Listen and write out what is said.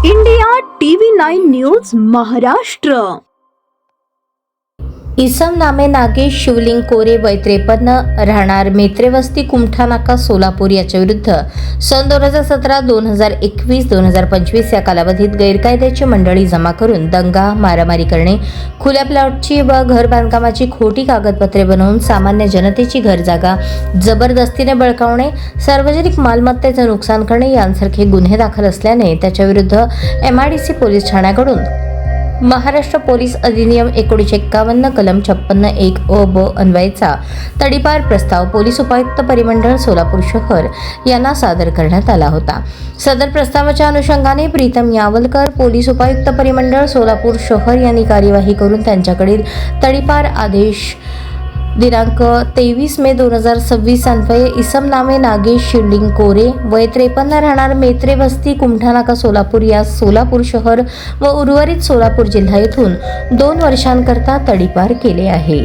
India TV 9 news Maharashtra. इसम नामे नागेश शिवलिंग कोरे वय 53 राहणार मेत्रेवस्ती कुमठा नाका सोलापूर याच्या विरुद्ध सन 2017, 2021, 2025 या कालावधीत गैरकायद्याची मंडळी जमा करून दंगा मारामारी करणे, खुल्या प्लॉटची व घर बांधकामाची खोटी कागदपत्रे बनवून सामान्य जनतेची घर जागा जबरदस्तीने बळकावणे, सार्वजनिक मालमत्तेचे नुकसान करणे यांसारखे गुन्हे दाखल असल्याने त्याच्या विरुद्ध MIDC पोलीस ठाण्याकडून महाराष्ट्र पोलीस अधिनियम 1951 कलम 56(1)(अ)(ब) अन्वयेचा तडीपार प्रस्ताव पोलीस उपायुक्त परिमंडळ सोलापूर शहर यांना सादर करण्यात आला होता। सदर प्रस्तावाच्या अनुषंगाने प्रीतम यावलकर पोलीस उपायुक्त परिमंडळ सोलापूर शहर यांनी कार्यवाही करून त्यांच्याकडील तडीपार आदेश दिनांक 23 मे 2026 अन्वये इसम नामे नागेश शिवलिंग कोरे वय 53 राहणार मेत्रेवस्ती कुमठा नाका सोलापूर या सोलापूर शहर व उर्वरित सोलापूर जिल्हा येथून 2 वर्षांकरता तडीपार केले आहे।